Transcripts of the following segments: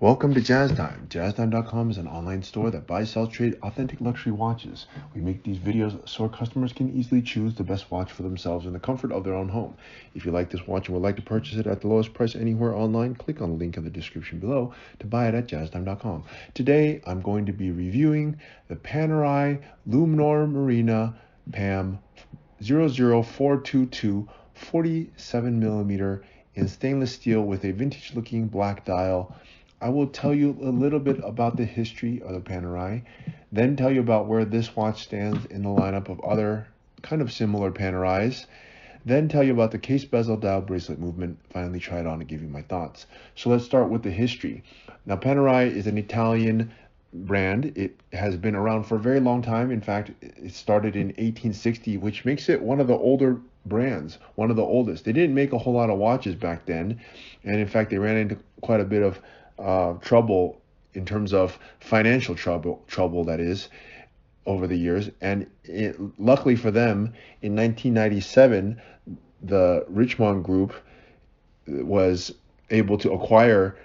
Welcome to Jazz Time. JazzTime.com is an online store that buys, sells, trade authentic luxury watches. We make these videos so our customers can easily choose the best watch for themselves in the comfort of their own home. If you like this watch and would like to purchase it at the lowest price anywhere online, click on the link in the description below to buy it at JazzTime.com. Today, I'm going to be reviewing the Panerai Luminor Marina PAM00422 47mm in stainless steel with a vintage looking black dial. I will tell you a little bit about the history of the Panerai, then tell you about where this watch stands in the lineup of other kind of similar Panerais, then tell you about the case bezel dial bracelet movement, finally try it on and give you my thoughts. So let's start with the history. Now, Panerai is an Italian brand. It has been around for a very long time. In fact, it started in 1860, which makes it one of the older brands, one of the oldest. They didn't make a whole lot of watches back then, and in fact, they ran into quite a bit of trouble in terms of financial trouble that is, over the years. And luckily for them, in 1997, the Richemont Group was able to acquire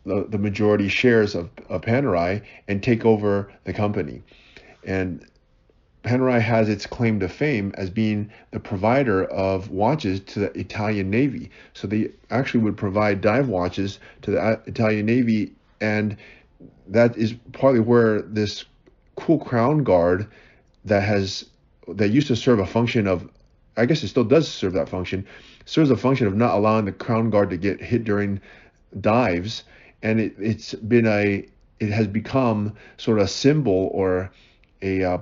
the majority shares of Panerai and take over the company. And Panerai has its claim to fame as being the provider of watches to the Italian Navy. So they actually would provide dive watches to the Italian Navy, and that is partly where this cool crown guard that used to serve a function of, I guess it still does serve that function, serves a function of not allowing the crown guard to get hit during dives, and it has become sort of a symbol or a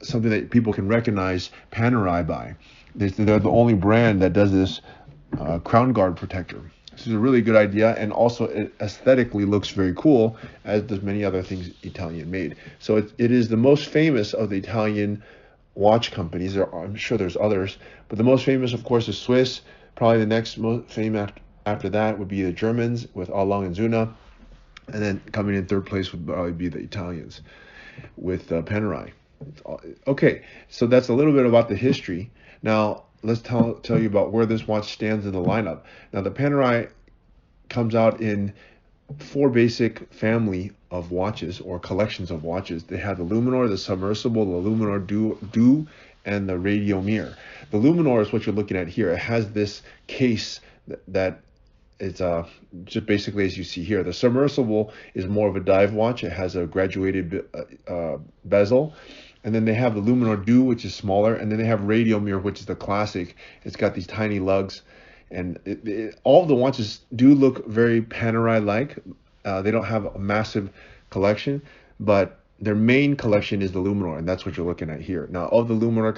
something that people can recognize Panerai by. They're the only brand that does this crown guard protector. This is a really good idea, and also it aesthetically looks very cool, as does many other things Italian made. So it is the most famous of the Italian watch companies. I'm sure there's others, but the most famous, of course, is Swiss. Probably the next most famous after that would be the Germans with A. Lange & Söhne, and then coming in third place would probably be the Italians with Panerai. Okay, so that's a little bit about the history. Now let's tell you about where this watch stands in the lineup. Now, the Panerai comes out in four basic family of watches or collections of watches. They have the Luminor, the Submersible, the Luminor Due, and the Radio Mirror. The Luminor is what you're looking at here. It has this case that it's just basically as you see here. The Submersible is more of a dive watch. It has a graduated bezel. And then they have the Luminor Due, which is smaller. And then they have Radio Mirror, which is the classic. It's got these tiny lugs. And all of the watches do look very Panerai-like. They don't have a massive collection, but their main collection is the Luminor, and that's what you're looking at here. Now, of the Luminor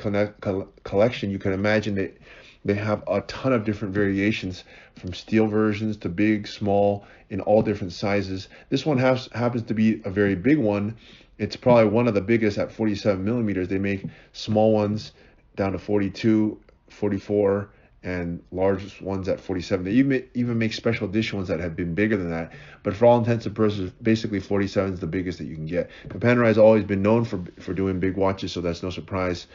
collection, you can imagine that they have a ton of different variations, from steel versions to big, small, in all different sizes. This one happens to be a very big one. It's probably one of the biggest at 47 millimeters. They make small ones down to 42, 44, and large ones at 47. They even make special edition ones that have been bigger than that. But for all intents and purposes, basically 47 is the biggest that you can get. Panerai has always been known for doing big watches, so that's no surprise.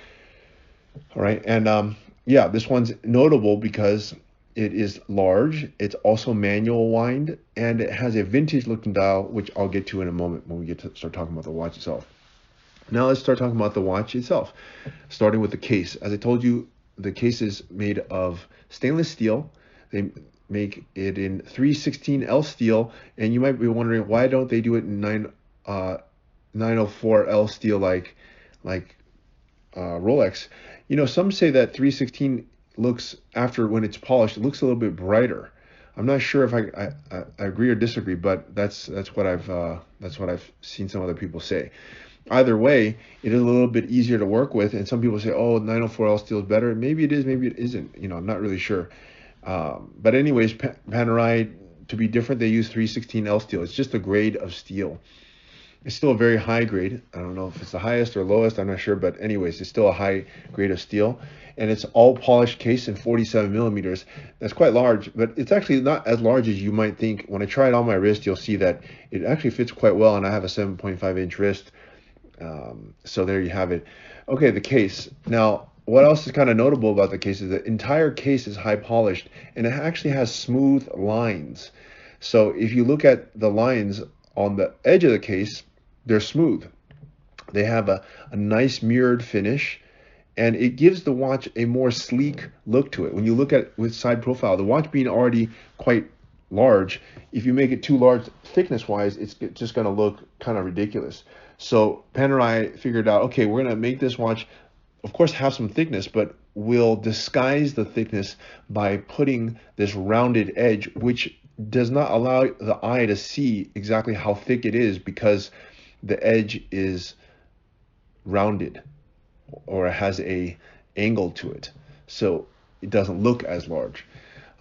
All right, and yeah, this one's notable because it is large. It's also manual wind, and it has a vintage looking dial, which I'll get to in a moment when we get to start talking about the watch itself. Now let's start talking about the watch itself, starting with the case. As I told you, the case is made of stainless steel. They make it in 316L steel, and you might be wondering, why don't they do it in 904L steel like Rolex? Some say that 316 looks, after when it's polished, it looks a little bit brighter. I'm not sure if I agree or disagree, but that's what I've seen some other people say. Either way, it is a little bit easier to work with, and some people say, oh, 904L steel is better. Maybe it is, maybe it isn't. I'm not really sure. But anyways, Panerai, to be different, they use 316L steel. It's just a grade of steel. It's still a very high grade. I don't know if it's the highest or lowest, I'm not sure, but anyways, it's still a high grade of steel. And it's all polished case in 47 millimeters. That's quite large, but it's actually not as large as you might think. When I try it on my wrist, you'll see that it actually fits quite well, and I have a 7.5 inch wrist. So there you have it. Okay, the case. Now, what else is kind of notable about the case is the entire case is high polished, and it actually has smooth lines. So if you look at the lines on the edge of the case, they're smooth. They have a nice mirrored finish, and it gives the watch a more sleek look to it. When you look at with side profile, the watch being already quite large, if you make it too large thickness wise, it's just going to look kind of ridiculous. So Panerai figured out, okay, we're going to make this watch, of course, have some thickness, but we'll disguise the thickness by putting this rounded edge, which does not allow the eye to see exactly how thick it is because the edge is rounded, or it has a angle to it, so it doesn't look as large.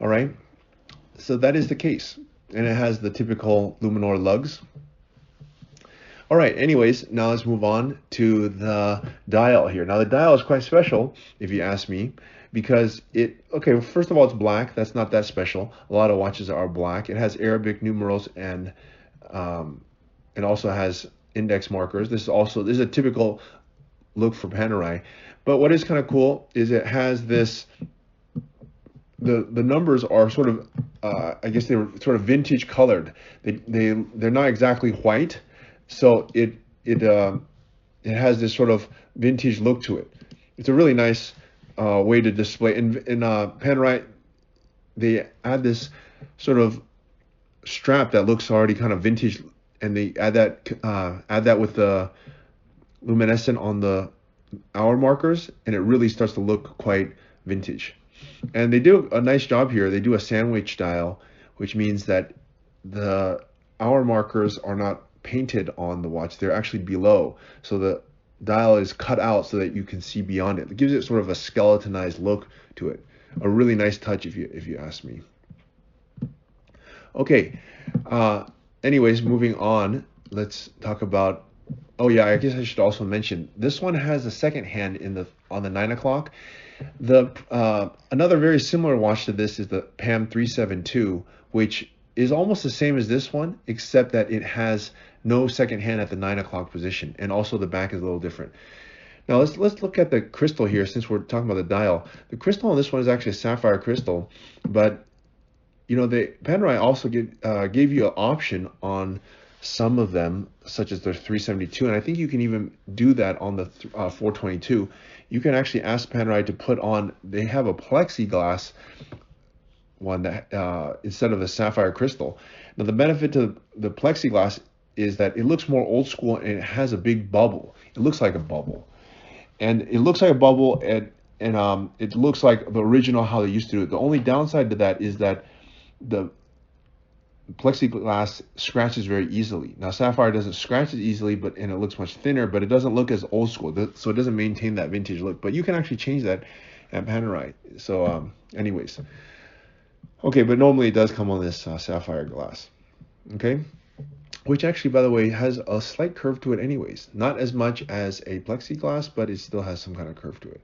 All right, so that is the case, and it has the typical Luminor lugs. All right, anyways, now let's move on to the dial here. Now the dial is quite special, if you ask me, because okay, first of all, it's black. That's not that special. A lot of watches are black. It has Arabic numerals, and it also has index markers. This is a typical look for Panerai. But what is kind of cool is it has this, the numbers are sort of, I guess they were sort of vintage colored. They're not exactly white, so it has this sort of vintage look to it. It's a really nice way to display. In Panerai, they add this sort of strap that looks already kind of vintage, and they add that with the luminescent on the hour markers, and it really starts to look quite vintage. And they do a nice job here. They do a sandwich dial, which means that the hour markers are not painted on the watch. They're actually below. So the dial is cut out so that you can see beyond it. It gives it sort of a skeletonized look to it. A really nice touch, if you ask me. Okay. Anyways, moving on, let's talk about, oh yeah, I guess I should also mention, this one has a second hand on the 9 o'clock. Another very similar watch to this is the PAM00422, which is almost the same as this one, except that it has no second hand at the 9 o'clock position, and also the back is a little different. Now let's look at the crystal here, since we're talking about the dial. The crystal on this one is actually a sapphire crystal, but you know, the Panerai also gave you an option on some of them, such as the 372, and I think you can even do that on the 422. You can actually ask Panerai to put on, they have a plexiglass one that instead of the sapphire crystal. Now the benefit to the plexiglass is that it looks more old school, and it has a big bubble. It looks like a bubble, and it looks like a bubble, and it looks like the original how they used to do it. The only downside to that is that the plexiglass scratches very easily. Now sapphire doesn't scratch as easily, and it looks much thinner, but it doesn't look as old school, so it doesn't maintain that vintage look. But you can actually change that at Panerai. So anyways, okay, but normally it does come on this sapphire glass, okay, which actually, by the way, has a slight curve to it anyways. Not as much as a plexiglass, but it still has some kind of curve to it.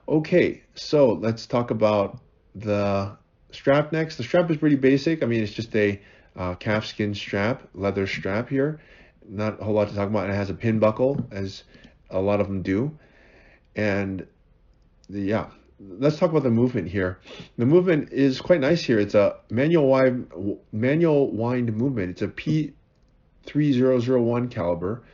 Okay, so let's talk about the strap next. The strap is pretty basic. I mean, it's just a calfskin strap, leather strap here. Not a whole lot to talk about. And it has a pin buckle, as a lot of them do. And yeah, let's talk about the movement here. The movement is quite nice here. It's a manual wind movement. It's a P3001 caliber,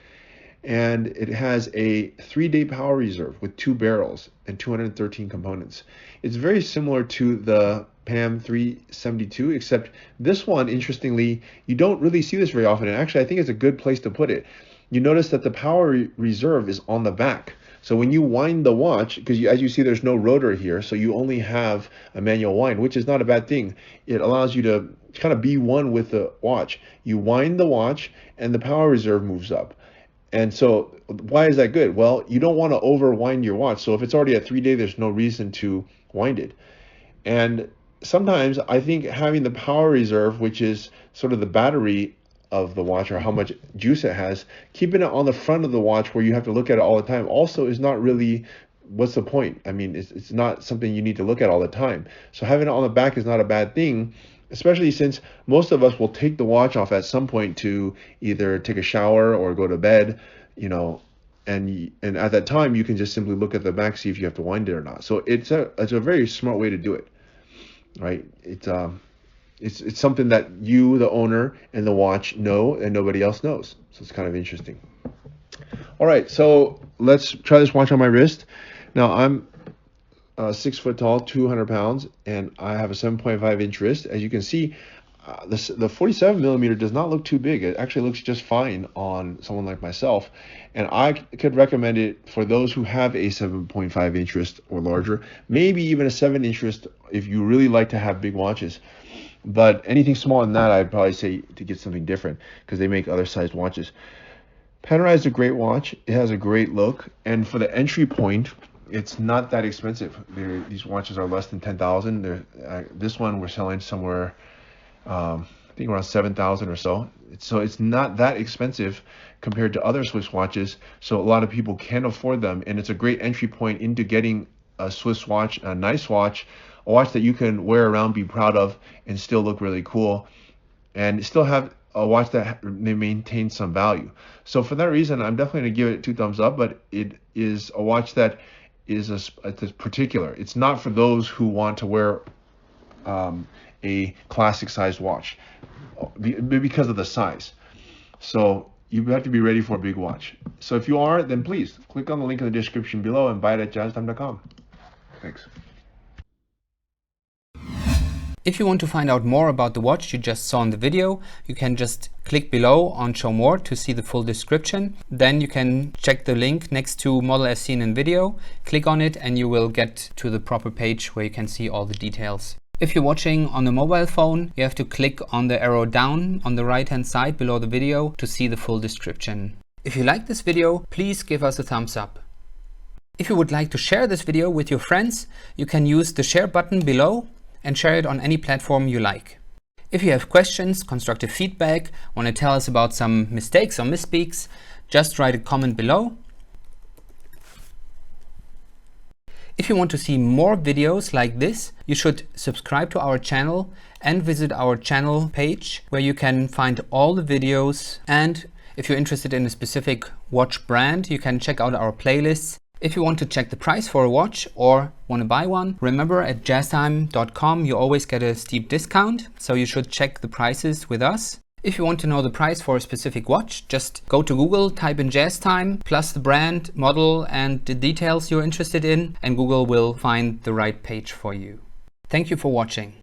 and it has a 3-day power reserve with 2 barrels and 213 components. It's very similar to the PAM00422, except this one, interestingly, you don't really see this very often, and actually I think it's a good place to put it. You notice that the power reserve is on the back. So when you wind the watch, because as you see, there's no rotor here, so you only have a manual wind, which is not a bad thing. It allows you to kind of be one with the watch. You wind the watch, and the power reserve moves up. And so why is that good? Well, you don't want to overwind your watch. So if it's already at 3-day, there's no reason to wind it. And sometimes I think having the power reserve, which is sort of the battery of the watch, or how much juice it has, keeping it on the front of the watch where you have to look at it all the time also is not really, what's the point? I mean, it's not something you need to look at all the time. So having it on the back is not a bad thing, especially since most of us will take the watch off at some point to either take a shower or go to bed, you know, and at that time you can just simply look at the back, see if you have to wind it or not. So it's a very smart way to do it, right? It's something that you, the owner, and the watch know, and nobody else knows. So it's kind of interesting. All right, so let's try this watch on my wrist. Now I'm 6 foot tall, 200 pounds, and I have a 7.5 inch wrist. As you can see, the 47 millimeter does not look too big. It actually looks just fine on someone like myself, and I could recommend it for those who have a 7.5 inch wrist or larger, maybe even a 7 inch wrist if you really like to have big watches. But anything smaller than that, I'd probably say to get something different, because they make other sized watches. Panerai is a great watch. It has a great look, and for the entry point, it's not that expensive. These watches are less than 10,000. This one we're selling somewhere, I think around 7,000 or so. So it's not that expensive compared to other Swiss watches. So a lot of people can afford them, and it's a great entry point into getting a Swiss watch, a nice watch, a watch that you can wear around, be proud of, and still look really cool, and still have a watch that maintains some value. So for that reason, I'm definitely going to give it 2 thumbs up, but it is a watch that is a particular. It's not for those who want to wear a classic sized watch because of the size. So you have to be ready for a big watch. So if you are, then please click on the link in the description below and buy it at jazztime.com. Thanks. If you want to find out more about the watch you just saw in the video, you can just click below on Show More to see the full description. Then you can check the link next to Model as seen in video, click on it, and you will get to the proper page where you can see all the details. If you're watching on a mobile phone, you have to click on the arrow down on the right hand side below the video to see the full description. If you like this video, please give us a thumbs up. If you would like to share this video with your friends, you can use the share button below and share it on any platform you like. If you have questions, constructive feedback, want to tell us about some mistakes or misspeaks, just write a comment below. If you want to see more videos like this, you should subscribe to our channel and visit our channel page where you can find all the videos. And if you're interested in a specific watch brand, you can check out our playlists. If you want to check the price for a watch or want to buy one, remember at jazztime.com you always get a steep discount, so you should check the prices with us. If you want to know the price for a specific watch, just go to Google, type in JazzTime, plus the brand, model, and the details you're interested in, and Google will find the right page for you. Thank you for watching.